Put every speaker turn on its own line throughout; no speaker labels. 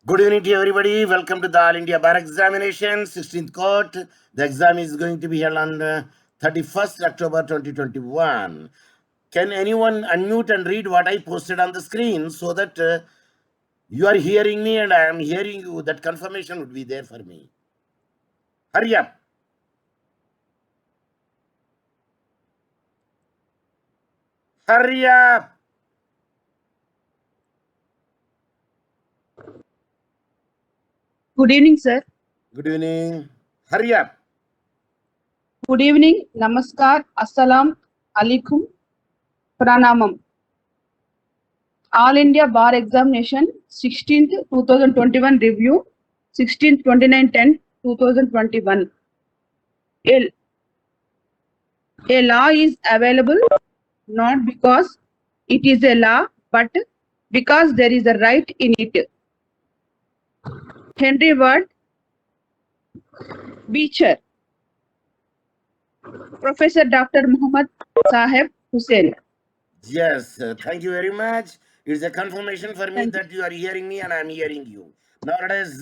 Good evening to everybody. Welcome to the All India Bar Examination, 16th Court. The exam is going to be held on 31st October 2021. Can anyone unmute and read what I posted on the screen so that you are hearing me and I am hearing you? That confirmation would be there for me. Hurry up. Hurry up.
Good evening, sir.
Good evening. Hurry up.
Good evening. Namaskar. Assalam alaikum. Pranamam. All India Bar Examination 16th 2021 review 16th 29/10 2021. A law is available not because it is a law but because there is a right in it. Henry Ward Beecher. Professor Dr. Muhammad Sahib Hussain.
Yes, thank you very much. It's a confirmation for me
Thank you.
that you are hearing me and I am hearing you. Now let us,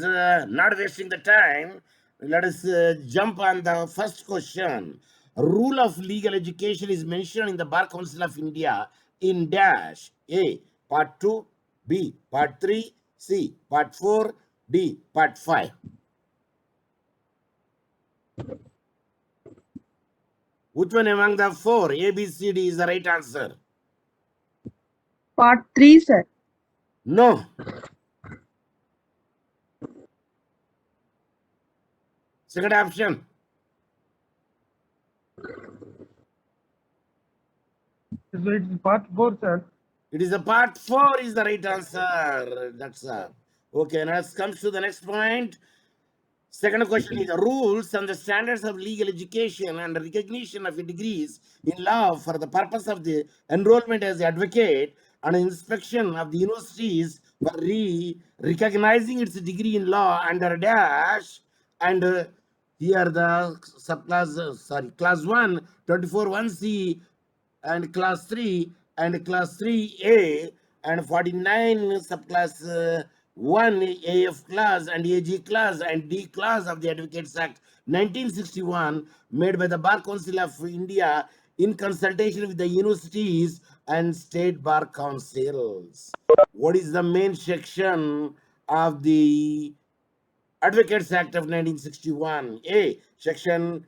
not wasting the time, let us jump on the first question. Rule of legal education is mentioned in the Bar Council of India in dash A, part 2, B, part 3, C, part 4, D, part 5. Which one among the four, A, B, C, D, is the right answer?
Part 3, sir.
No. Second option.
It's part 4, sir.
It is a part 4 is the right answer. That's okay. Now let's come to the next point. Second question is the rules and the standards of legal education and recognition of degrees in law for the purpose of the enrollment as advocate and inspection of the universities for recognizing its degree in law under dash and here the subclass class 1 24 1C and class 3 and class 3A and 49 subclass 1 AF class and AG class and D class of the Advocates Act 1961 made by the Bar Council of India in consultation with the universities and state bar councils. What is the main section of the Advocates Act of 1961? A. Section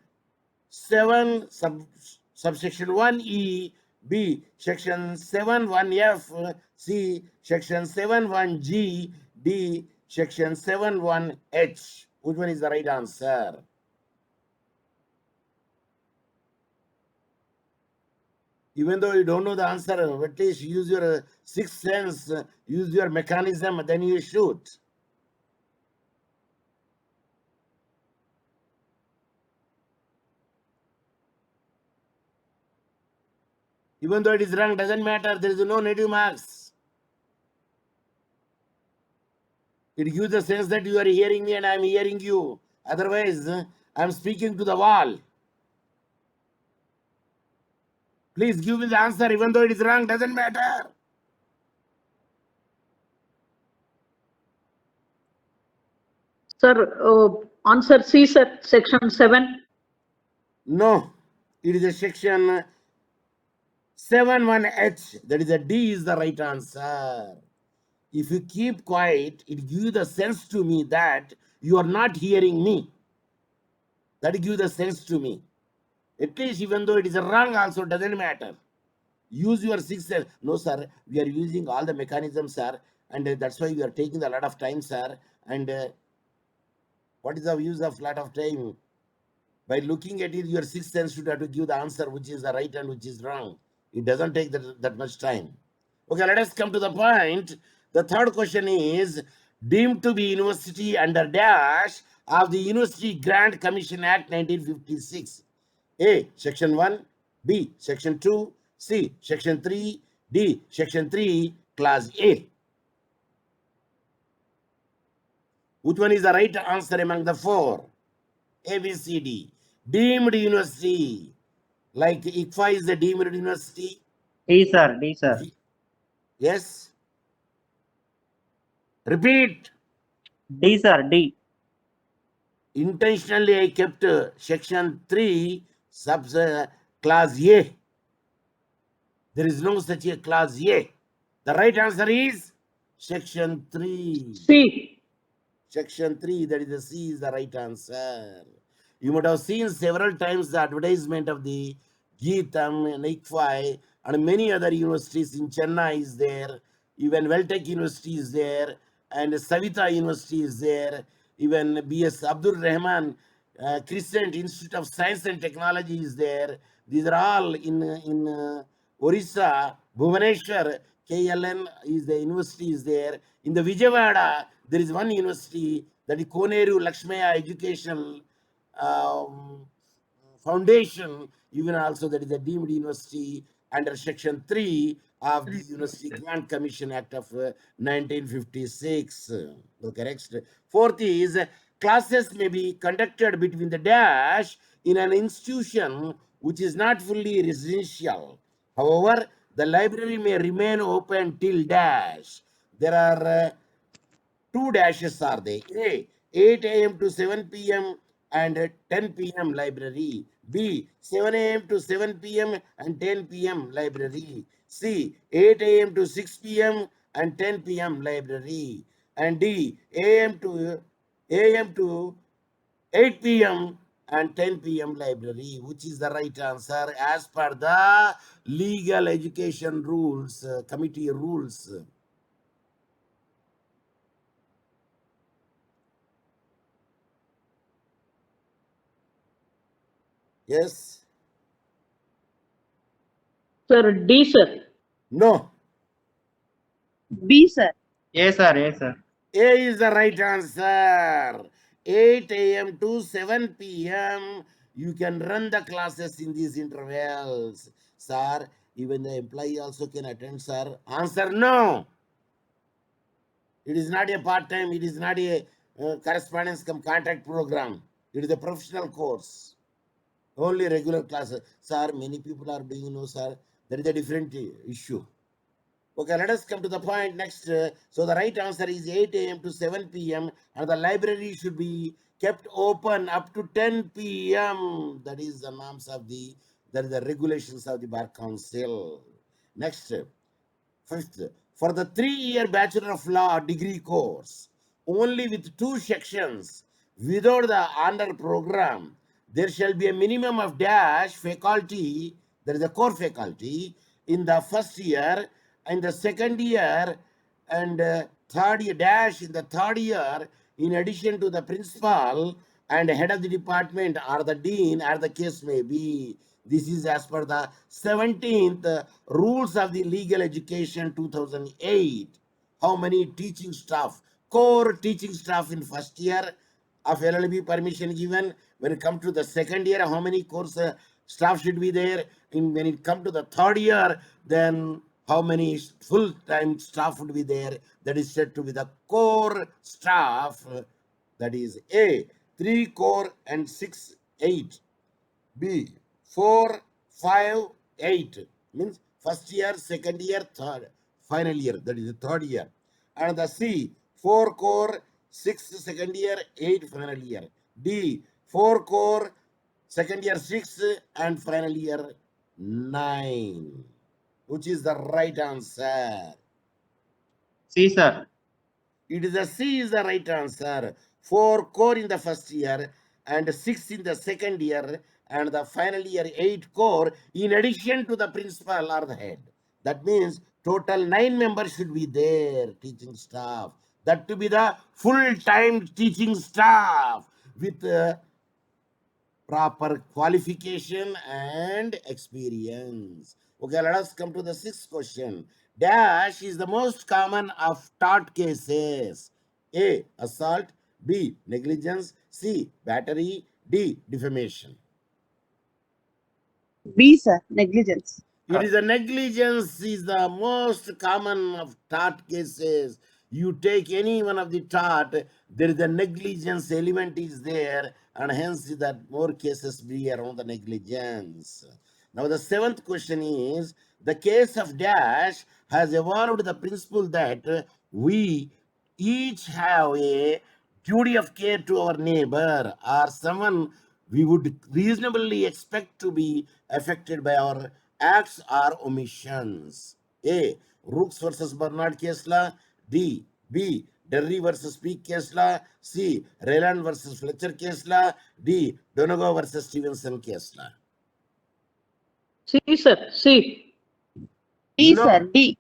7 subsection 1E, B section 71F, C section 71G, D section 71H. Which one is the right answer? Even though you don't know the answer, at least use your sixth sense, use your mechanism, then you shoot. Even though it is wrong, doesn't matter. There is no negative marks. It gives the sense that you are hearing me and I am hearing you. Otherwise, I am speaking to the wall. Please give me the answer. Even though it is wrong, doesn't matter.
Sir, answer C, sir, section 7.
No, it is a section 71H. That is a D is the right answer. If you keep quiet, it gives the sense to me that you are not hearing me. That gives the sense to me. At least even though it is wrong also, doesn't matter. Use your sixth sense. No, sir, we are using all the mechanisms, sir, and that's why we are taking a lot of time, sir. And what is the use of lot of time? By looking at it, your sixth sense should have to give the answer which is the right and which is wrong. It doesn't take that much time. Okay, let us come to the point. The third question is deemed to be university under dash of the University Grant Commission Act 1956. A. Section 1. B. Section 2. C. Section 3. D. Section 3. Class A. Which one is the right answer among the four? A, B, C, D. Deemed university. Like ICFA is a deemed university.
D, sir. D, sir.
Yes. Repeat.
D, sir. D.
Intentionally, I kept section 3 clause A. There is no such a clause A. The right answer is section 3.
C.
Section 3, that is the C, is the right answer. You might have seen several times the advertisement of the Geetam, NICFI, and many other universities in Chennai is there. Even Weltech University is there, and Savita University is there. Even B.S. Abdul Rahman Crescent Institute of Science and Technology is there. These are all in Orissa, Bhubaneswar, KLN is the university is there. In the Vijayawada, there is one university, that is Koneru Lakshmaya Educational Foundation, even also that is a deemed university under section 3 of the University Grant Commission Act of 1956. Okay, next. Fourth is classes may be conducted between the dash in an institution which is not fully residential. However, the library may remain open till dash. There are two dashes are there. A, 8 a.m. to 7 p.m. and 10 p.m. library. B, 7 a.m. to 7 p.m. and 10 p.m. library. C, 8 a.m. to 6 p.m. and 10 p.m. library. And D, a.m. to 8 p.m. and 10 p.m. library, which is the right answer as per the legal education rules, committee rules. Yes?
Sir, D, sir.
No.
B, sir.
A, sir. A, sir.
A is the right answer. 8 a.m. to 7 p.m. You can run the classes in these intervals. Sir, even the employee also can attend, sir. Answer no. It is not a part-time. It is not a correspondence cum contract program. It is a professional course. Only regular classes. Sir, many people are doing no, sir. That is a different issue. Okay, let us come to the point next. So the right answer is 8 a.m. to 7 p.m. and the library should be kept open up to 10 p.m. That is the norms of the, that is the regulations of the Bar Council. Next, fifth, for the 3-year Bachelor of Law degree course, only with 2 sections without the honor program, there shall be a minimum of dash faculty, that is the core faculty, in the first year, in the second year, and third year dash in the third year, in addition to the principal and head of the department or the dean, or the case may be. This is as per the 17th rules of the legal education 2008. How many teaching staff, core teaching staff in first year of LLB permission given? When it comes to the second year, how many course staff should be there? When it comes to the third year, then how many full-time staff would be there? That is said to be the core staff. That is A, 3 core and 6, 8. B, 4, 5, 8. Means first year, second year, third, final year. That is the third year. And the C, 4 core, 6 second year, 8 final year. D, 4 core, second year 6 and final year 9. Which is the right answer?
C, sir.
It is the C is the right answer. 4 core in the first year and 6 in the second year and the final year 8 core in addition to the principal or the head. That means total 9 members should be there, teaching staff. That to be the full-time teaching staff with proper qualification and experience. Okay, let us come to the 6th question. Dash is the most common of tort cases. A, assault. B, negligence. C, battery. D, defamation.
B, sir. Negligence.
It is a negligence is the most common of tort cases. You take any one of the tort, there is a negligence element is there, and hence that more cases be around the negligence. Now the 7th question is, the case of dash has evolved the principle that we each have a duty of care to our neighbor or someone we would reasonably expect to be affected by our acts or omissions. A. Rooks versus Bernard case law. B. Derry versus Peake case law. C. Rayland versus Fletcher case law. D. Donegal versus Stevenson case law.
C, sir. C.
D,
No,
sir. D.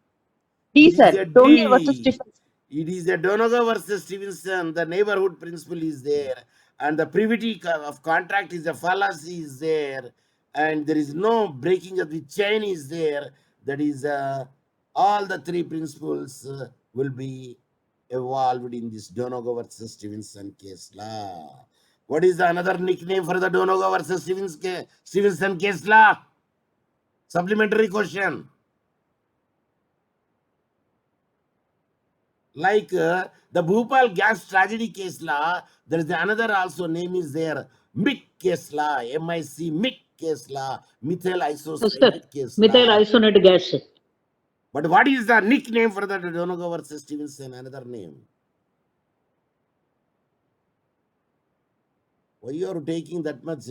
D,
it is
sir.
a
Tony versus
D.
Stephen.
It is a Donegal versus Stevenson. The neighborhood principle is there, and the privity of contract is a fallacy is there, and there is no breaking of the chain is there. That is, all the three principles will be evolved in this Donegal versus Stevenson case law. What is the another nickname for the Donegal versus Stevenson case law? Supplementary question. Like the Bhopal gas tragedy case law, there is another also name is there, MIC case law, MIC, MIC case law, methyl
Yes, sir.
isocyanate case
Methyl
law.
isonate gas, sir.
But what is the nickname for the Donegal versus Stevenson? Another name. Why you are taking that much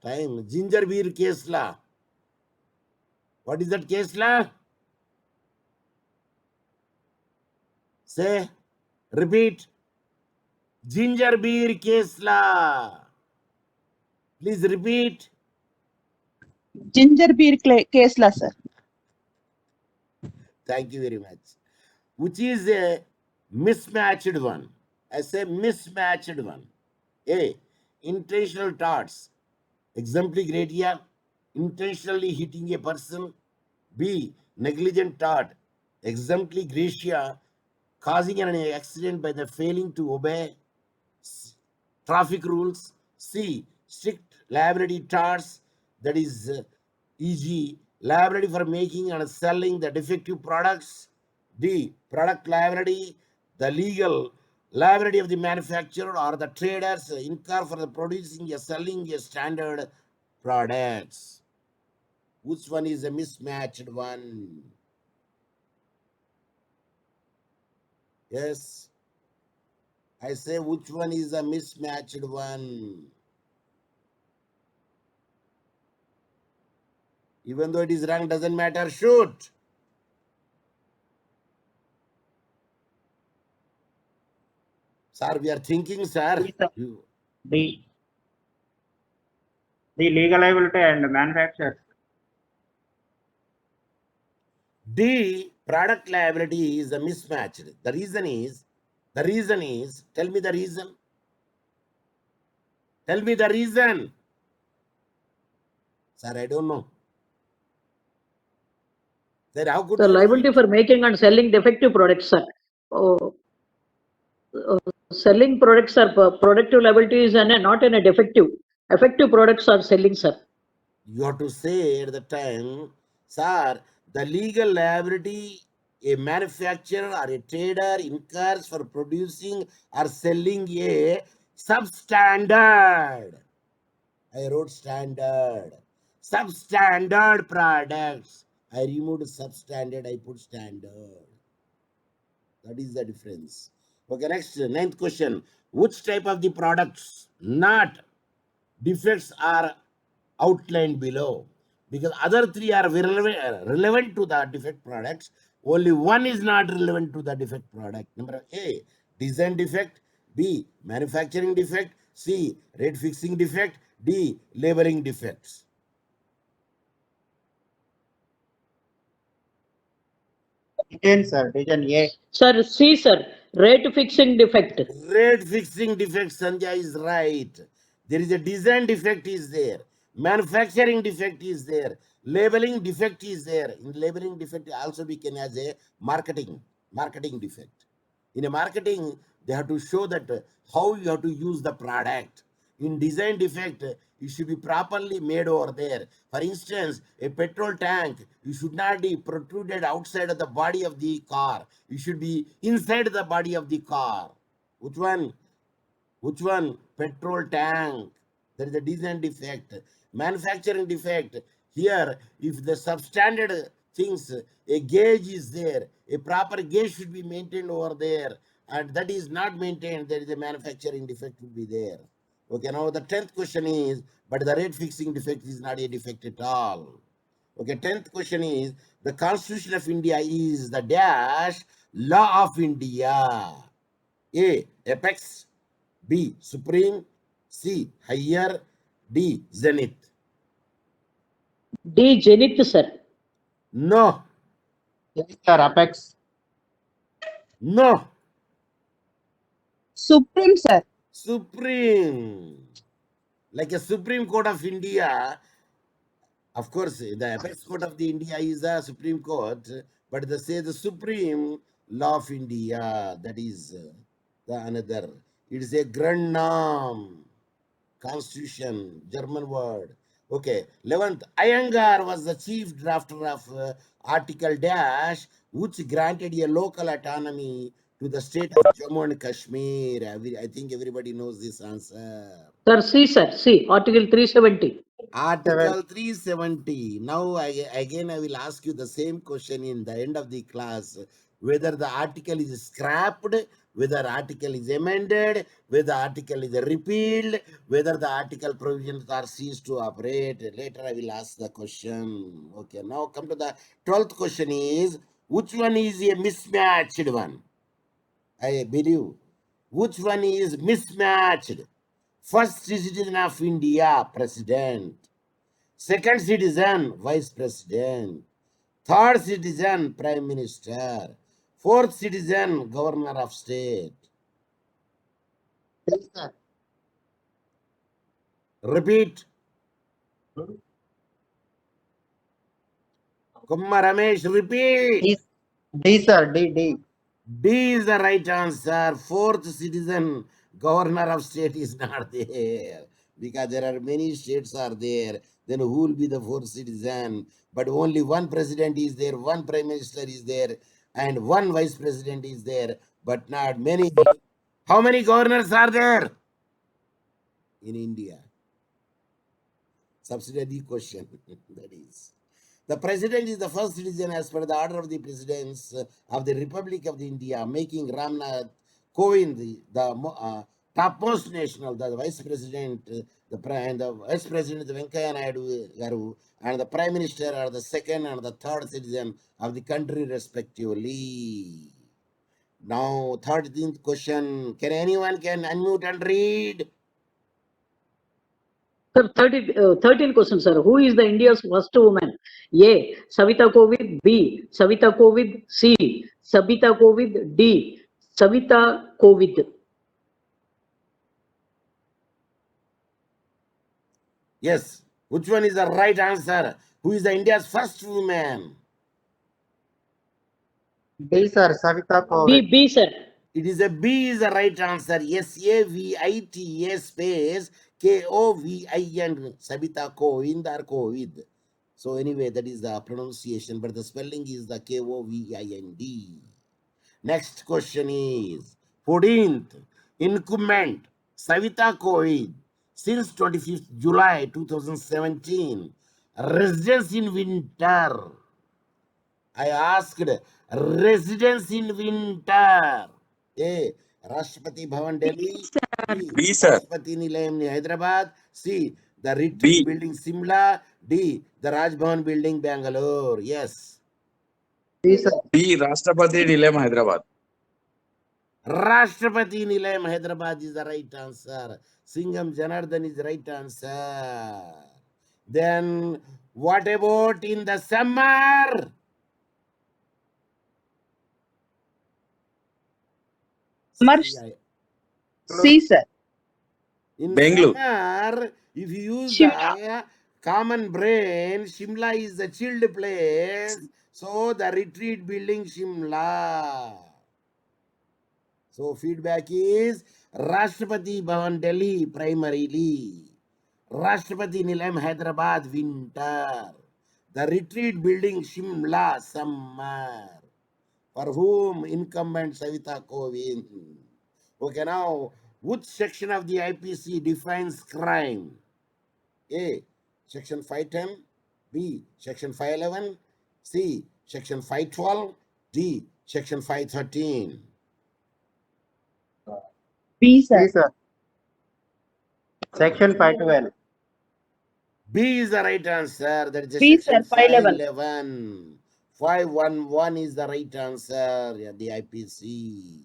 time? Ginger beer case law. What is that case law? Say, repeat. Ginger beer case law. Please repeat.
Ginger beer case law, sir.
Thank you very much. Which is a mismatched one. I say mismatched one. A. Intentional thoughts. Exempli gratia. Intentionally hitting a person. B. Negligent thought. Exempli gratia. Causing an accident by the failing to obey traffic rules. C. Strict liability thoughts. That is, e.g., liability for making and selling the defective products. D. Product liability, the legal liability of the manufacturer or the traders incur for the producing or selling a standard products. Which one is a mismatched one? Yes. I say which one is a mismatched one? Even though it is wrong, doesn't matter. Shoot. Sir, we are thinking, sir.
D, sir. D. The legal liability and manufacturer.
D, product liability is a mismatched. The reason is, tell me the reason. Tell me the reason. Sir, I don't know. Then how could
The
you know
liability
it?
for making and selling defective products, sir. Selling products are productive liability is not in a defective. Effective products are selling, sir.
You have to say at the time, sir, the legal liability a manufacturer or a trader incurs for producing or selling a substandard. I wrote standard. Substandard products. I removed substandard, I put standard. That is the difference. Okay, next, ninth question. Which type of the products, not defects, are outlined below? Because other three are relevant to the defect products. Only one is not relevant to the defect product. Number A, design defect. B, manufacturing defect. C, rate fixing defect. D, labeling defects.
Design, sir. Design A.
Sir, C, sir. Rate fixing defect.
Rate fixing defect, Sanjay is right. There is a design defect is there. Manufacturing defect is there. Labeling defect is there. In labeling defect also we can as a marketing defect. In a marketing, they have to show that how you have to use the product. In design defect, it should be properly made over there. For instance, a petrol tank, you should not be protruded outside of the body of the car. You should be inside the body of the car. Which one? Which one? Petrol tank. There is a design defect. Manufacturing defect. Here, if the substandard things, a gauge is there, a proper gauge should be maintained over there. and that is not maintained, there is a manufacturing defect will be there. Okay, now the 10th question is, but the rate fixing defect is not a defect at all. Okay, 10th question is, the Constitution of India is the dash law of India. A, apex. B, supreme. C, higher. D, zenith.
D, Zenith, sir.
No,
Yes, sir. Apex.
no,
Supreme, sir.
supreme. Like a Supreme Court of India, of course, the apex court of the India is the Supreme Court, but they say the Supreme Law of India, that is the another. It is a grand norm, constitution, German word. Okay, 11th, Iyengar was the chief drafter of Article Dash, which granted a local autonomy to the state of Jammu and Kashmir. I think everybody knows this answer.
Sir, C, sir. C, Article 370.
Article 370. Now, again, I will ask you the same question in the end of the class. Whether the article is scrapped, whether article is amended, whether article is repealed, whether the article provisions are ceased to operate. Later, I will ask the question. Okay, now come to the 12th question is, which one is a mismatched one? I believe. Which one is mismatched? First citizen of India, president. Second citizen, vice president. Third citizen, prime minister. Fourth citizen, governor of state.
Yes, sir.
Repeat. Kumma Ramesh, repeat.
D, D, sir. D, D.
D is the right answer. Fourth citizen, governor of state is not there. Because there are many states are there. Then who will be the fourth citizen? But only one president is there, one prime minister is there, and one vice president is there, but not many. How many governors are there in India? Subsidiary question. That is. The president is the first citizen as per the order of the presidents of the Republic of India, making Ramnath Kovind the topmost national, the vice president, and the vice president Venkaya Naidu Garu, and the prime minister are the second and the third citizen of the country respectively. Now, 13th question. Can anyone can unmute and read?
Sir, 13 question, sir. Who is the India's first woman? A, Savita Kovid. B, Savita Kovid. C, Sabita Kovid. D, Savita Kovid.
Yes. Which one is the right answer? Who is the India's first woman?
D, sir. Savita
B,
Kovind.
B, sir.
It is a B is the right answer. Savita space Kovind. Sabita Kovind or Kovid. So anyway, that is the pronunciation, but the spelling is the Kovind. Next question is 14th. Incumbent Savita Kovid since 25th July 2017. Residence in winter. I asked residence in winter. A. Rashtrapati Bhavan Delhi. B.
B, sir.
Rashtrapati Nilayam Hyderabad. C. The Retreat
B.
Building Simla. D. The Raj Bhavan Building Bangalore. Yes.
D, sir.
B, Rashtrapati Nilayam, Hyderabad.
Rashtrapati Nilayam Hyderabad is the right answer. Singham Janardhan is the right answer. Then what about in the summer?
Summer, C, sir.
In
Bangalore.
summer, if you use
Shimla.
the common brain, Shimla is the chilled place. So the retreat building Shimla. So feedback is Rashtrapati Bhavan Delhi primarily. Rashtrapati Nilayam Hyderabad winter. The retreat building Shimla summer. For whom incumbent Savita Kovind. Okay, now which section of the IPC defines crime? A. Section 510. B. Section 511. C. Section 512. D. Section 513.
B,
B,
sir.
sir. Section 512.
B is the right answer. That is the
B,
section
sir. 511.
511. 511 is the right answer. Yeah, the IPC.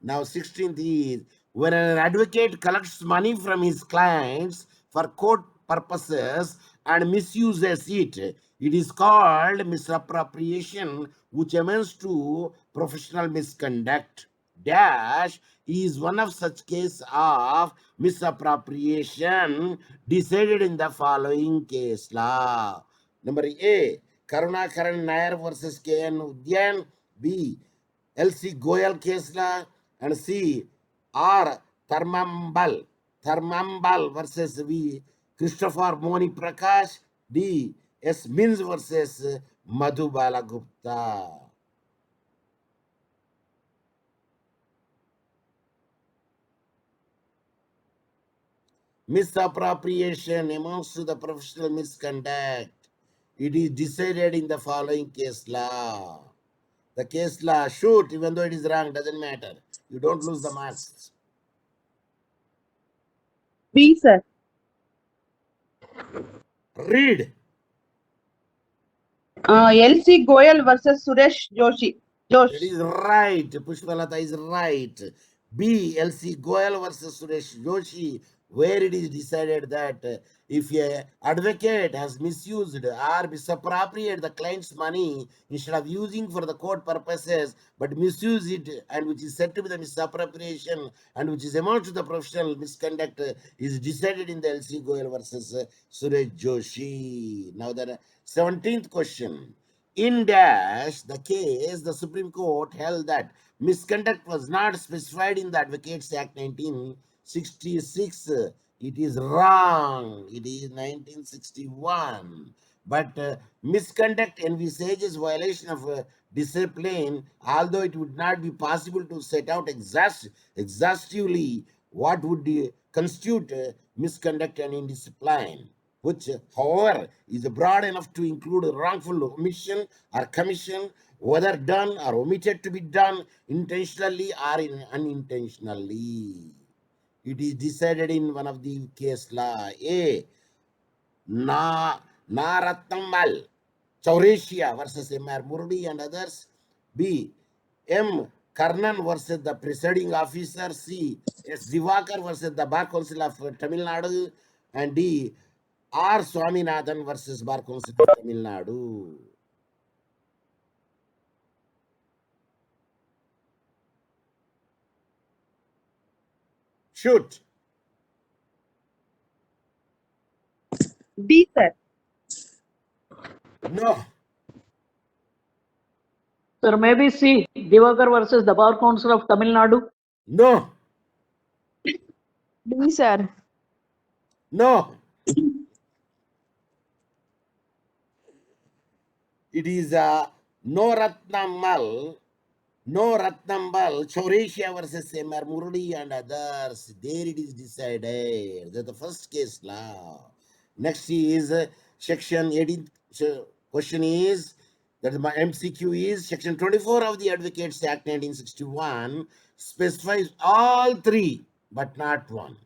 Now, 16th is when an advocate collects money from his clients for court purposes and misuses it, it is called misappropriation, which amounts to professional misconduct. Dash is one of such cases of misappropriation decided in the following case law. Number A, Karunakaran Nair versus K.N. Udyan. B, L.C. Goyal case law. And C, R. Tharmambal versus V. Christopher Moni Prakash. D. S. Mins versus Madhubala Gupta. Misappropriation amounts to the professional misconduct. It is decided in the following case law. The case law, shoot, even though it is wrong, doesn't matter. You don't lose the marks.
B, sir.
Read.
L.C. Goyal versus Suresh Joshi.
That
Josh.
is right. Pushpalata is right. B. L.C. Goyal versus Suresh Joshi, where it is decided that if a advocate has misused or misappropriated the client's money instead of using for the court purposes, but misuse it, and which is said to be the misappropriation and which is amount to the professional misconduct, is decided in the L.C. Goyal versus Suresh Joshi. Now the 17th question. In Dash, the case, the Supreme Court held that misconduct was not specified in the Advocates Act 1966. It is wrong. It is 1961. But misconduct envisages violation of discipline, although it would not be possible to set out exhaustively what would constitute misconduct and indiscipline, which, however, is broad enough to include wrongful omission or commission, whether done or omitted to be done intentionally or unintentionally. It is decided in one of the case law. A. Naratnamal Chaurasia versus M.R. Murdi and others. B. M. Karnan versus the presiding officer. C. S. Divakar versus the Bar Council of Tamil Nadu. And D. R. Swaminathan versus Bar Council of Tamil Nadu. Shoot.
D, sir.
No.
Sir, maybe C. Divakar versus the Bar Council of Tamil Nadu.
No.
D, sir.
No. It is No Ratnamal, Chaurasia versus M.R. Murali and others. There it is decided. That's the first case law. Next is section 18. Question is that my MCQ is section 24 of the Advocates Act 1961 specifies all three, but not one.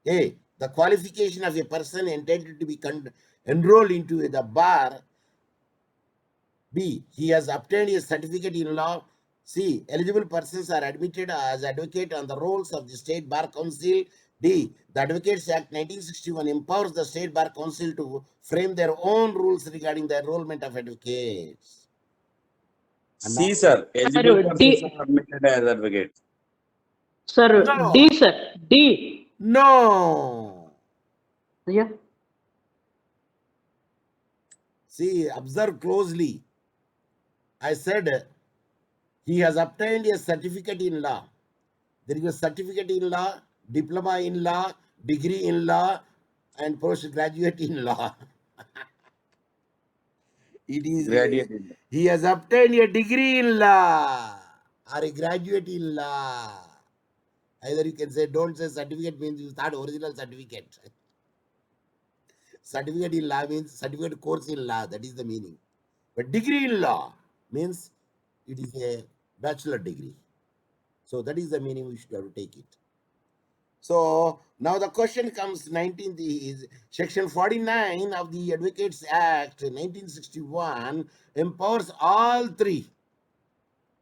A. The qualification of a person entitled to be enrolled into the bar. B. He has obtained a certificate in law. C. Eligible persons are admitted as advocate on the rolls of the State Bar Council. D. The Advocates Act 1961 empowers the State Bar Council to frame their own rules regarding the enrollment of advocates. And
C,
now,
sir. Eligible
D.
persons are admitted as advocate.
Sir,
No.
D, sir. D.
No.
Yeah.
See, observe closely. I said he has obtained a certificate in law. There is a certificate in law, diploma in law, degree in law, and postgraduate in law. It is
Graduate in law.
he has obtained a degree in law or a graduate in law. Either you can say, don't say certificate means you start original certificate. Certificate in law means certificate course in law. That is the meaning. But degree in law means it is a bachelor degree. So that is the meaning we should have to take it. So now the question comes, 19th is Section 49 of the Advocates Act 1961 empowers all three,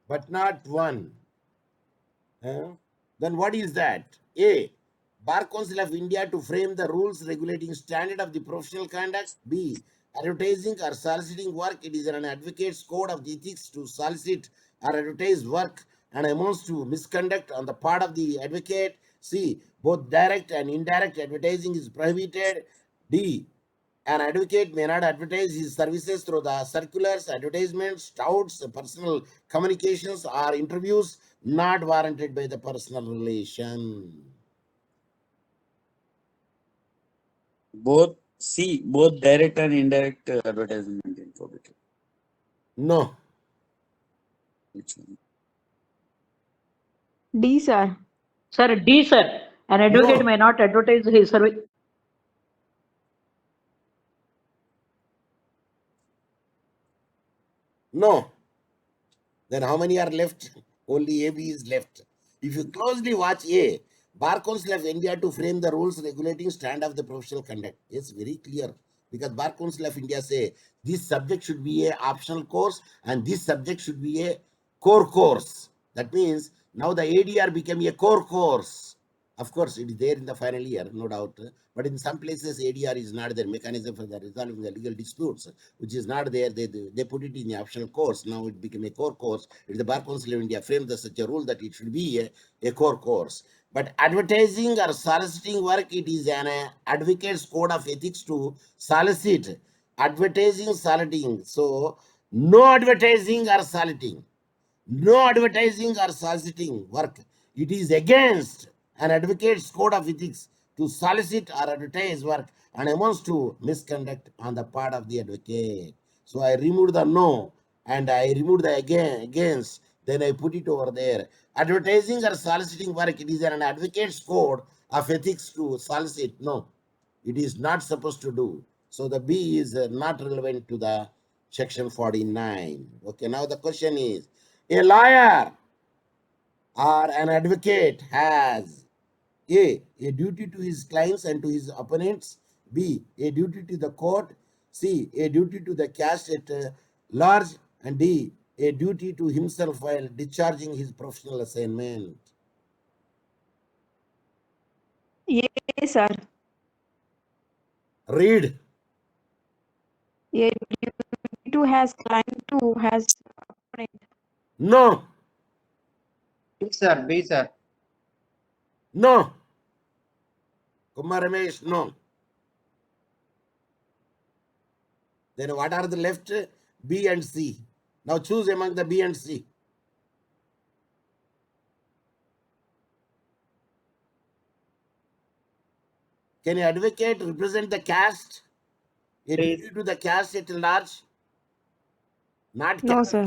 but not one. Then what is that? A, Bar Council of India to frame the rules regulating standard of the professional conduct. B, advertising or soliciting work. It is an advocate's code of ethics to solicit or advertise work and amounts to misconduct on the part of the advocate. C, both direct and indirect advertising is prohibited. D, an advocate may not advertise his services through the circulars, advertisements, touts, personal communications, or interviews not warranted by the personal relation.
Both direct and indirect advertisement in public.
No.
Which one?
D, sir.
Sir, D, sir. An advocate
No.
may not advertise his service.
No. Then how many are left? Only A, B is left. If you closely watch A, Bar Council of India to frame the rules regulating stand of the professional conduct. It's very clear. Because Bar Council of India say this subject should be a optional course and this subject should be a core course. That means now the ADR became a core course. Of course, it is there in the final year, no doubt. But in some places, ADR is not there. Mechanism for the resolving the legal disputes, which is not there. They put it in the optional course. Now it became a core course. If the Bar Council of India framed such a rule that it should be a core course. But advertising or soliciting work, it is an advocate's code of ethics to solicit. Advertising, soliciting. So, no advertising or soliciting. No advertising or soliciting work. It is against an advocate's code of ethics to solicit or advertise work and amounts to misconduct on the part of the advocate. So I removed the no and I removed the against, then I put it over there. Advertising or soliciting work, it is an advocate's code of ethics to solicit. No, it is not supposed to do. So the B is not relevant to the section 49. Okay, now the question is, a lawyer or an advocate has A, a duty to his clients and to his opponents. B, a duty to the court. C, a duty to the caste at large. And D, a duty to himself while discharging his professional assignment.
Yes, sir.
Read.
A duty to has client to has opponent.
No.
B, sir. B, sir.
No. Kumar Ramesh, no. Then what are the left? B and C. Now choose among the B and C. Can an advocate represent the caste? A duty to the caste at large? Not
No,
caste.
sir.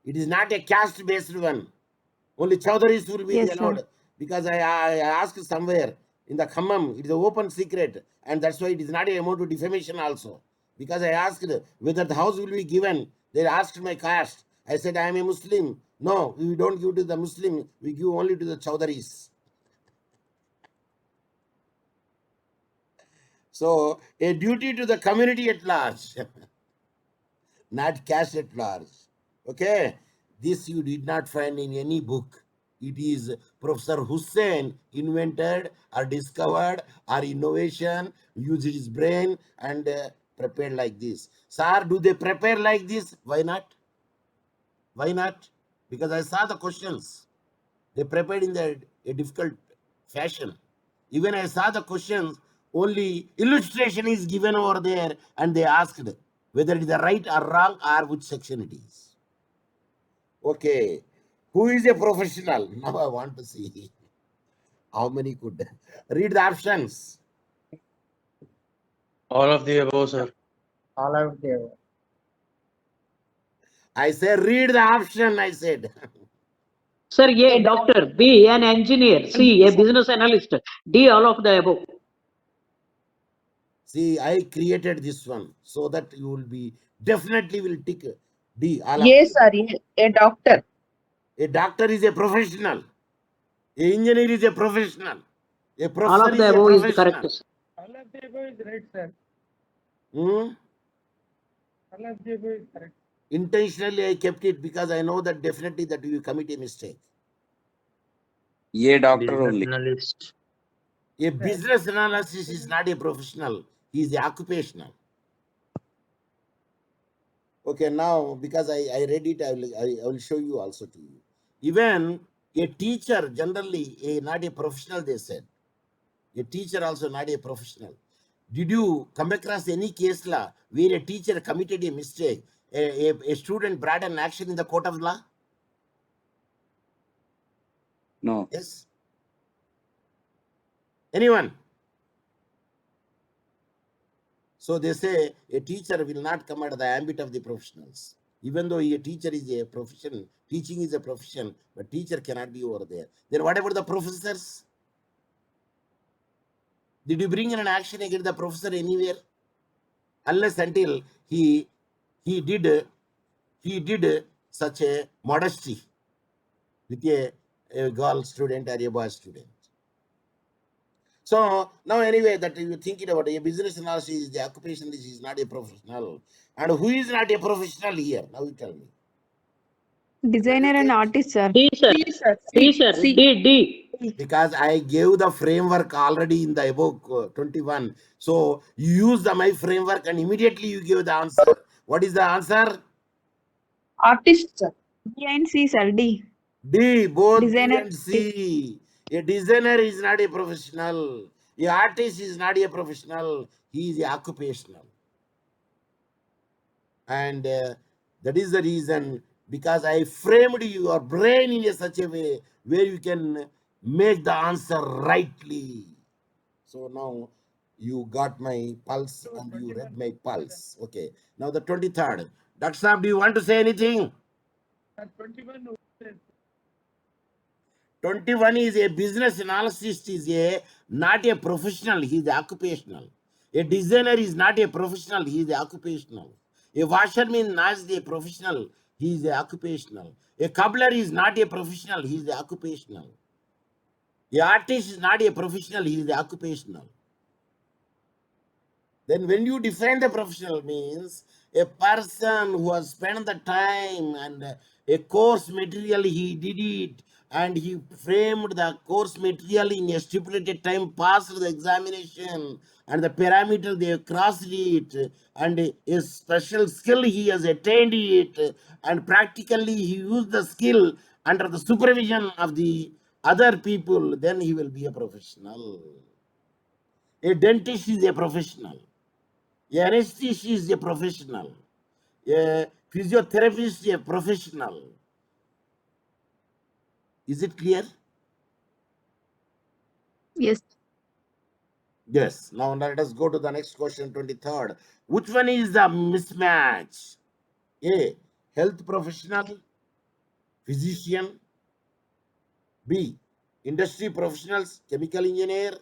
It is not a caste-based one. Only Chaudharis will be
Yes, sir.
allowed. Because I asked somewhere in the Khammam, it is an open secret, and that's why it is not a amount to defamation also. Because I asked whether the house will be given, they asked my caste. I said I am a Muslim. No, we don't give to the Muslim, we give only to the Chaudharis. So a duty to the community at large, not caste at large. Okay, this you did not find in any book. It is Professor Hussain invented or discovered or innovation, used his brain and prepared like this. Sir, do they prepare like this? Why not? Why not? Because I saw the questions. They prepared in a difficult fashion. Even I saw the questions, only illustration is given over there and they asked whether it is right or wrong or which section it is. Okay. Who is a professional? Now I want to see how many could read the options.
All of the above, sir.
All of the above.
I say read the option, I said.
Sir, A, doctor. B, an engineer. C, a business analyst. D, all of the above.
See, I created this one so that you will be definitely will tick D. All of
Yes,
them.
sir. A doctor.
A doctor is a professional. A engineer is a professional. A
All
professor
of the
is a
above is
professional.
correct, sir.
All of the above is right, sir.
Hmm?
All of the above is correct.
Intentionally I kept it because I know that definitely that you commit a mistake.
A doctor
Business
only.
analyst.
A business analysis is not a professional. He is a occupational. Okay, now because I read it, I will show you also to you. Even a teacher generally not a professional, they said. A teacher also not a professional. Did you come across any case law where a teacher committed a mistake? A student brought an action in the court of law?
No.
Yes. Anyone? So they say a teacher will not come under the ambit of the professionals. Even though a teacher is a profession, teaching is a profession, but teacher cannot be over there. Then what about the professors? Did you bring in an action against the professor anywhere? Unless until he did such a modesty with a girl student or a boy student. So now anyway, that you thinking about a business analysis is the occupation, this is not a professional. And who is not a professional here? Now you tell me.
Designer and artist, sir.
D, sir.
C, sir.
D, sir.
C.
D.
Because I gave the framework already in the above 21. So you use my framework and immediately you give the answer. What is the answer?
Artist, sir.
D and C, sir. D.
D, both B
Designer.
and C. A designer is not a professional. A artist is not a professional. He is a occupational. And that is the reason, because I framed your brain in such a way where you can make the answer rightly. So now you got my pulse and you read my pulse. Okay. Now the 23rd. Dr. Saab, do you want to say anything? 21 is a business analyst, is not a professional, he is occupational. A designer is not a professional, he is occupational. A washerman is not a professional, he is occupational. A cobbler is not a professional, he is occupational. A artist is not a professional, he is occupational. Then when you define the professional means a person who has spent the time and a course material, he did it and he framed the course material in a stipulated time, passed the examination and the parameter they crossed it, and a special skill he has attained it, and practically he used the skill under the supervision of the other people, then he will be a professional. A dentist is a professional. A anesthetist is a professional. A physiotherapist is a professional. Is it clear?
Yes.
Yes. Now let us go to the next question, 23rd. Which one is the mismatch? A, health professional, physician. B, industry professionals, chemical engineer.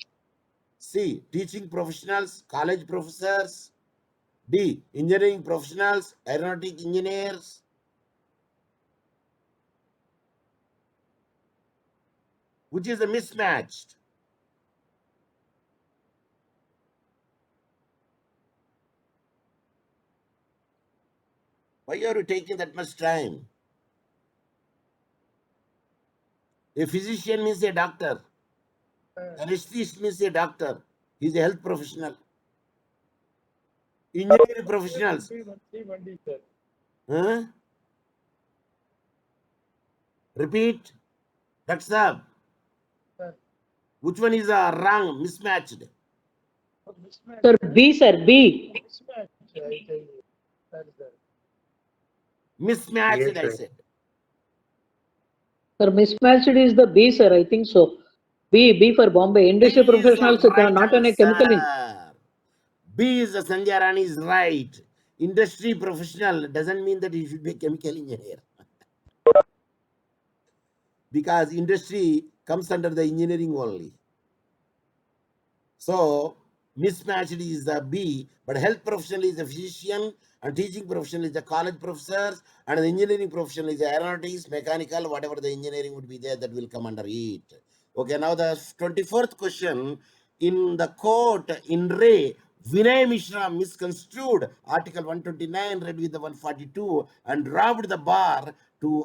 C, teaching professionals, college professors. D, engineering professionals, aeronautic engineers. Which is a mismatched? Why are you taking that much time? A physician means a doctor. Anesthetist means a doctor. He's a health professional. Engineering professionals. Huh? Repeat. That's up. Which one is wrong, mismatched?
Sir, B, sir. B.
Mismatched,
Yes,
I
sir.
said.
Sir, mismatched is the B, sir. I think so. B for Bombay. Industry
B is
professionals,
the right
not on a chemical.
answer. B is the Sanjay Rani is right. Industry professional doesn't mean that he should be a chemical engineer. Because industry comes under the engineering only. So mismatched is the B, but health professional is the physician, and teaching professional is the college professors, and the engineering professional is the aeronautics, mechanical, whatever the engineering would be there, that will come under it. Okay, now the 24th question. In the court in Ray, Vinay Mishra misconstrued Article 129 read with the 142 and robbed the bar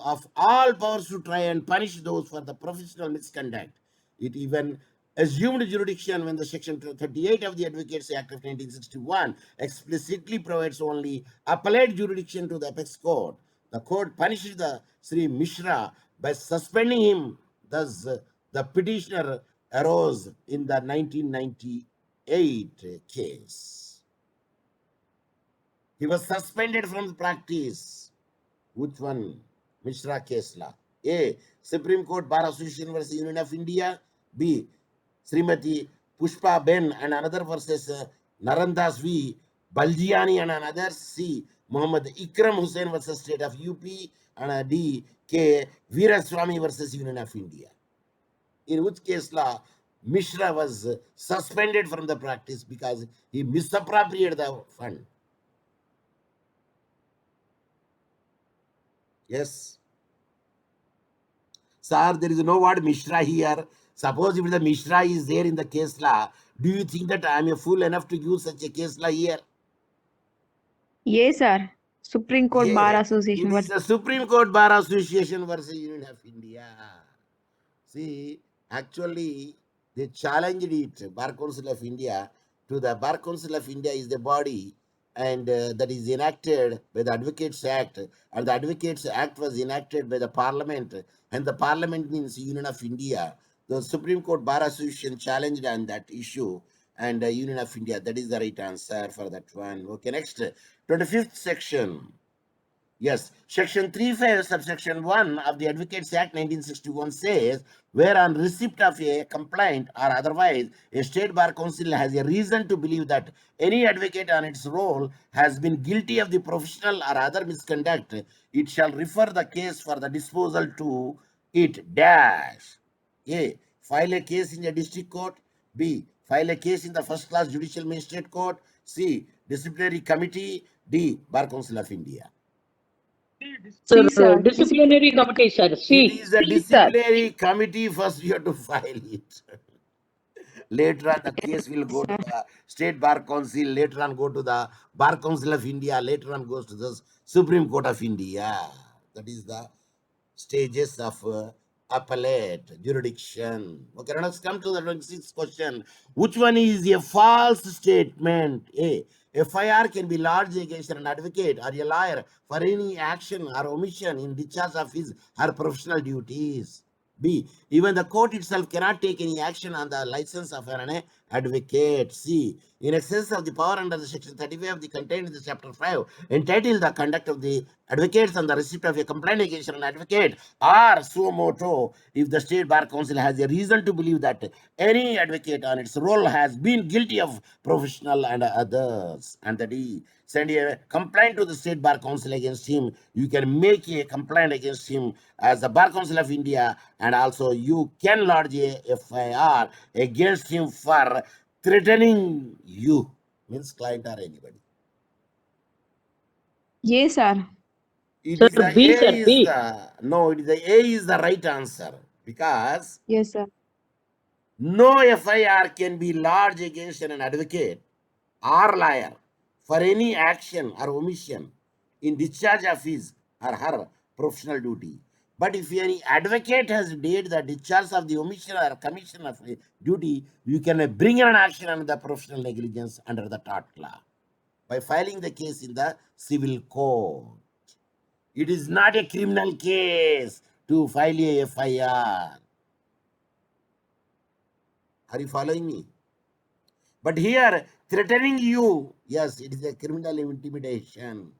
of all powers to try and punish those for the professional misconduct. It even assumed jurisdiction when the Section 38 of the Advocates Act of 1961 explicitly provides only appellate jurisdiction to the apex court. The court punished the Sri Mishra by suspending him. Thus, the petitioner arose in the 1998 case. He was suspended from the practice. Which one? Mishra case law. A. Supreme Court Bar Association versus Union of India. B. Srimati Pushpa Ben and another versus Narandas V. Baljiani and another. C. Muhammad Ikram Hussain versus State of UP. And D. K. Veeraswamy versus Union of India. In which case law Mishra was suspended from the practice because he misappropriated the fund. Yes. Sir, there is no word Mishra here. Suppose if the Mishra is there in the case law, do you think that I am a fool enough to use such a case law here?
Yes, sir. Supreme Court Bar
Yeah,
Association.
it is the Supreme Court Bar Association versus Union of India. See, actually, they challenged it, Bar Council of India, to the Bar Council of India is the body and that is enacted by the Advocates Act, and the Advocates Act was enacted by the Parliament, and the Parliament means Union of India. The Supreme Court Bar Association challenged on that issue, and Union of India, that is the right answer for that one. Okay, next, 25th section. Yes, Section 35, subsection 1 of the Advocates Act 1961 says, where on receipt of a complaint or otherwise, a state bar council has a reason to believe that any advocate on its roll has been guilty of the professional or other misconduct, it shall refer the case for the disposal to it dash. A. File a case in a district court. B. File a case in the first class judicial magistrate court. C. Disciplinary committee. D. Bar Council of India.
Sir,
C, sir.
disciplinary committee, sir.
It
C.
is a
C, sir.
disciplinary committee. First, you have to file it. Later on, the case will go to
Sir.
the State Bar Council. Later on, go to the Bar Council of India. Later on, goes to the Supreme Court of India. That is the stages of appellate jurisdiction. Okay, now let's come to the 26th question. Which one is a false statement? A. FIR can be lodged against an advocate or a lawyer for any action or omission in discharge of his or professional duties. B. Even the court itself cannot take any action on the license of an advocate. C. In excess of the power under the Section 35 of the contained in the Chapter 5, entitled the conduct of the advocates on the receipt of a complaint against an advocate or suo motu, if the State Bar Council has a reason to believe that any advocate on its roll has been guilty of professional and others. And that he send a complaint to the State Bar Council against him. You can make a complaint against him as the Bar Council of India, and also you can lodge a FIR against him for threatening you, means client or anybody.
Yes, sir.
It
Sir,
is the
B,
A
sir,
is
B.
the no, it is the A is the right answer because
Yes, sir.
no FIR can be lodged against an advocate or lawyer for any action or omission in discharge of his or her professional duty. But if any advocate has made the discharge of the omission or commission of a duty, you can bring an action under the professional negligence under the tort law by filing the case in the civil court. It is not a criminal case to file a FIR. Are you following me? But here, threatening you, yes, it is a criminal intimidation.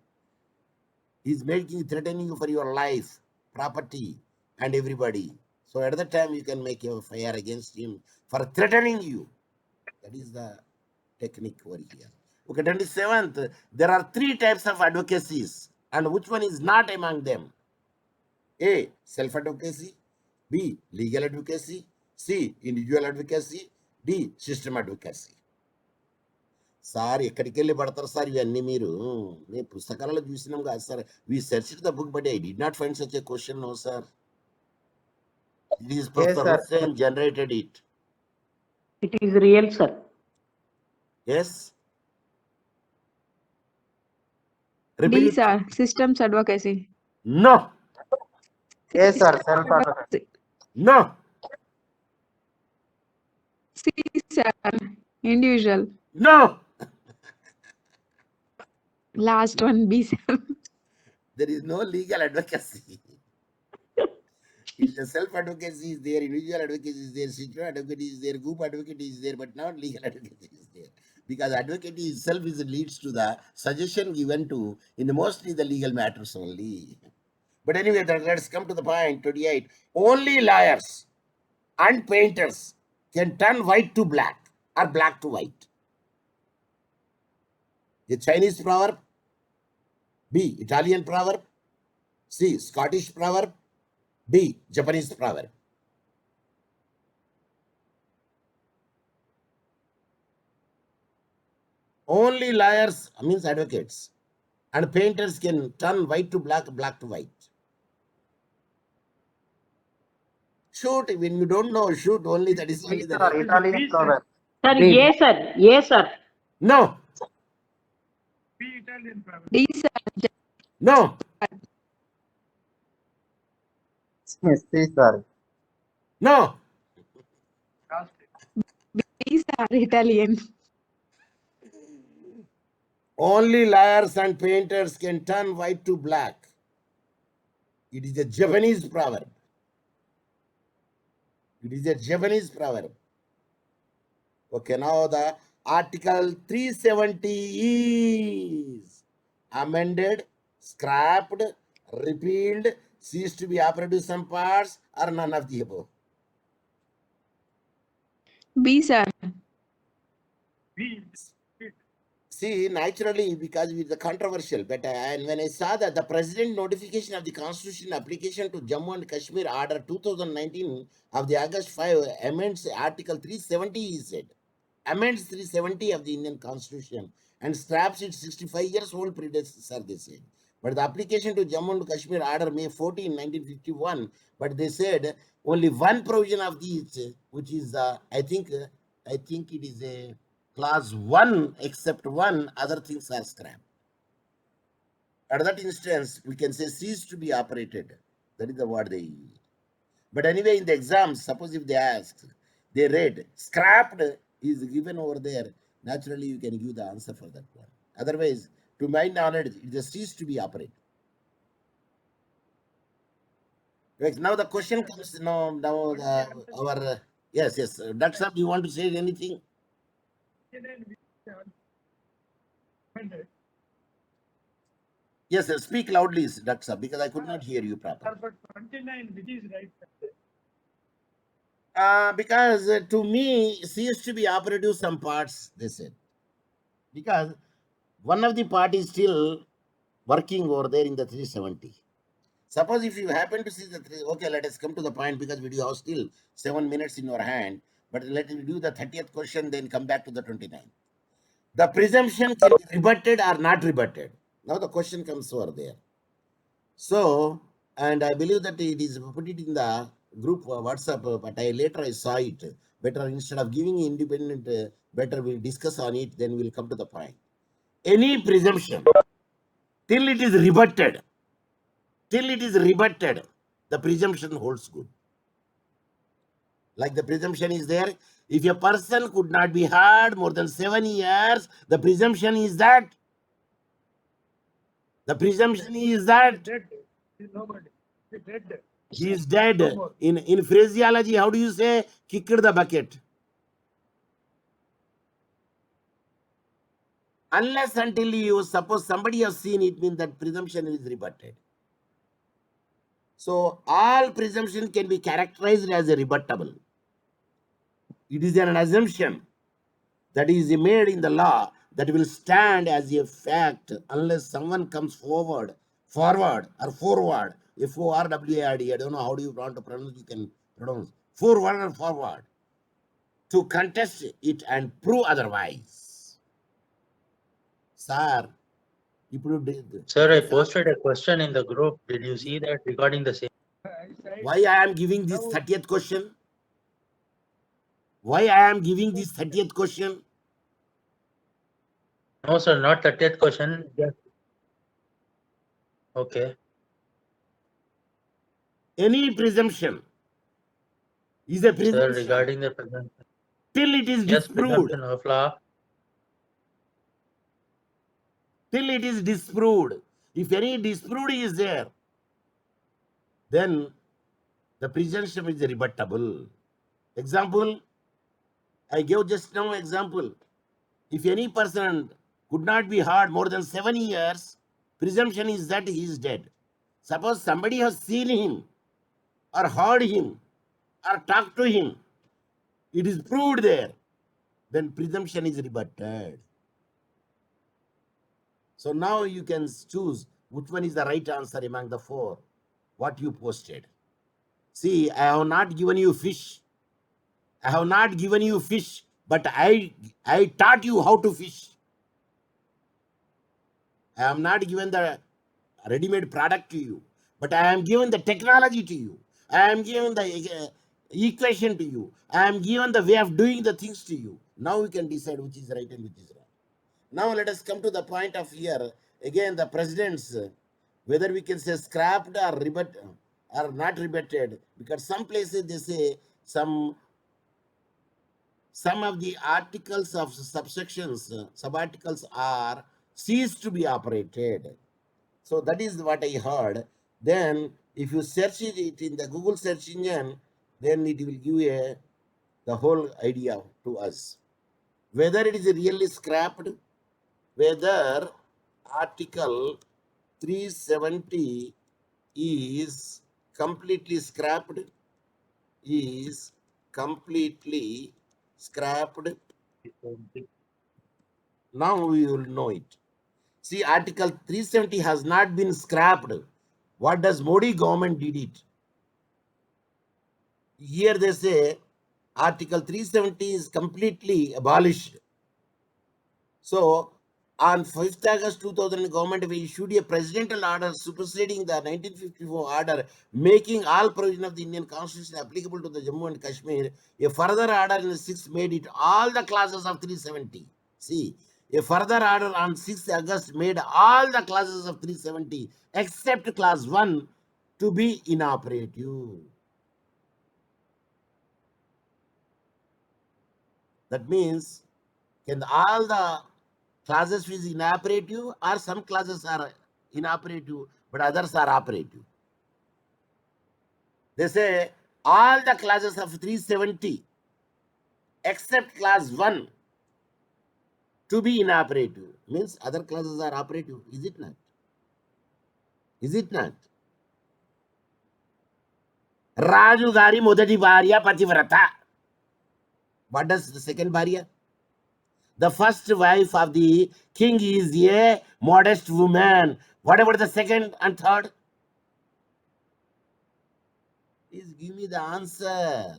He is threatening you for your life, property, and everybody. So at that time, you can make a FIR against him for threatening you. That is the technique over here. Okay, 27th, there are 3 types of advocacies, and which one is not among them? A. Self-advocacy. B. Legal advocacy. C. Individual advocacy. D. System advocacy. Sir ఎక్కడికి వెళ్ళి పడతారు sir ఇవన్నీ మీరు మేము పుస్తకాలలో చూసినాం కాదు sir we search the book but I did not find such a question no sir It is Professor Hussain generated it.
It is real, sir.
Yes.
D,
Repeat it.
sir. Systems advocacy.
No.
Yes, sir. Self-advocacy.
No.
C, sir. Individual.
No.
Last one, B, sir.
There is no legal advocacy. It is a self-advocacy is there, individual advocacy is there, situation advocacy is there, group advocacy is there, but not legal advocacy is there. Because advocacy itself is leads to the suggestion given to in the mostly the legal matters only. But anyway, let's come to the point 28. Only lawyers and painters can turn white to black or black to white. A Chinese proverb, B. Italian proverb, C. Scottish proverb, D. Japanese proverb. Only lawyers, means advocates, and painters can turn white to black, black to white. Shoot, when you don't know, shoot only, that is only the
Italian proverb.
Sir, yes, sir. Yes, sir.
No,
B Italian proverb.
D, sir.
no,
Yes, sir.
no.
B, sir. Italian.
Only liars and painters can turn white to black. It is a Japanese proverb. It is a Japanese proverb. Okay, now the Article 370 is amended, scrapped, repealed, ceased to be operative some parts, or none of the above.
B, sir.
B.
See, naturally, because it is controversial, but and when I saw that the president notification of the constitution application to Jammu and Kashmir order 2019 of the August 5 amends Article 370, he said, amends 370 of the Indian constitution and scraps its 65 years old predecessor, they said. But the application to Jammu and Kashmir order May 14, 1951, but they said only one provision of these, which is, I think it is a clause 1, except one, other things are scrapped. At that instance, we can say cease to be operated. That is the word they use. But anyway, in the exams, suppose if they ask, they read scrapped is given over there. Naturally, you can give the answer for that one. Otherwise, to my knowledge, it just cease to be operated. Right, now the question comes now our yes, Dr. Sir, do you want to say anything? Yes, speak loudly, Dr. Sir, because I could not hear you properly.
But 29, which is right?
Because to me, cease to be operative some parts, they said. Because one of the parties still working over there in the 370. Suppose if you happen to see the okay, let us come to the point because we do have still 7 minutes in your hand. But let us do the 30th question, then come back to the 29th. The presumption can be rebutted or not rebutted. Now the question comes over there. So, and I believe that it is put it in the group WhatsApp, but later I saw it. Better instead of giving independent, better we'll discuss on it, then we'll come to the point. Any presumption, till it is rebutted, the presumption holds good. Like the presumption is there, if a person could not be heard more than 7 years, the presumption is that
Dead. He's nobody. He's dead.
he is dead.
No more.
In phraseology, how do you say kicked the bucket? Unless until you suppose somebody has seen it, means that presumption is rebutted. So all presumption can be characterized as a rebuttable. It is an assumption that is made in the law that will stand as a fact unless someone comes forward, or forward, F-O-R-W-A-R-D, I don't know how do you want to pronounce, you can pronounce, forward, to contest it and prove otherwise. Sir,
Sir, I posted a question in the group. Did you see that regarding the same?
right.
Why I am giving this 30th question? Why I am giving this 30th question?
No, sir, not 30th question. Okay.
Any presumption is a
Sir,
presumption
regarding the presumption.
till it is
Yes,
disproved.
presumption of law.
Till it is disproved. If any disproved is there, then the presumption is rebuttable. Example, I gave just now example. If any person could not be heard more than 7 years, presumption is that he is dead. Suppose somebody has seen him or heard him or talked to him, it is proved there, then presumption is rebutted. So now you can choose which one is the right answer among the four, what you posted. See, I have not given you fish. I have not given you fish, but I taught you how to fish. I am not given the ready-made product to you, but I am given the technology to you. I am given the equation to you. I am given the way of doing the things to you. Now you can decide which is right and which is wrong. Now let us come to the point of here. Again, the presidents, whether we can say scrapped or or not rebutted, because some places they say some of the articles of subsections, subarticles are ceased to be operated. So that is what I heard. Then if you search it in the Google search engine, then it will give the whole idea to us. Whether it is really scrapped, whether article 370 is completely scrapped, now we will know it. See, article 370 has not been scrapped. What does Modi government did it? Here they say article 370 is completely abolished. So on 5th August 2000, government issued a presidential order superseding the 1954 order, making all provision of the Indian Constitution applicable to the Jammu and Kashmir. A further order in the 6th made it all the clauses of 370. See, a further order on 6th August made all the clauses of 370 except clause 1 to be inoperative. That means, can all the clauses is inoperative, or some clauses are inoperative but others are operative? They say all the clauses of 370 except clause 1 to be inoperative, means other clauses are operative. Is it not? Is it not? Raju Gari Modati Bharya Pativrata. What does the second Bharya? The first wife of the king is a modest woman. What about the second and third? Please give me the answer.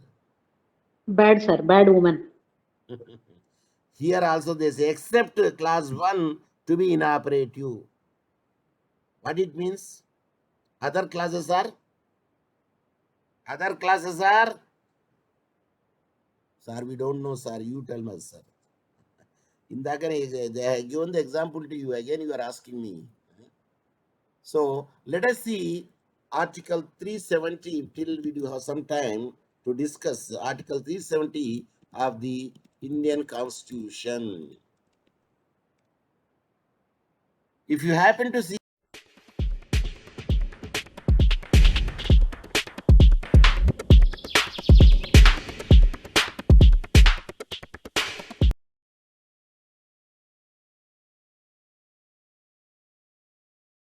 Bad, sir. Bad woman.
Here also they say except clause 1 to be inoperative. What it means? Other clauses are? Sir, we don't know, sir. You tell us, sir. In that case, they have given the example to you. Again, you are asking me. So let us see Article 370 till we do have some time to discuss Article 370 of the Indian Constitution. If you happen to see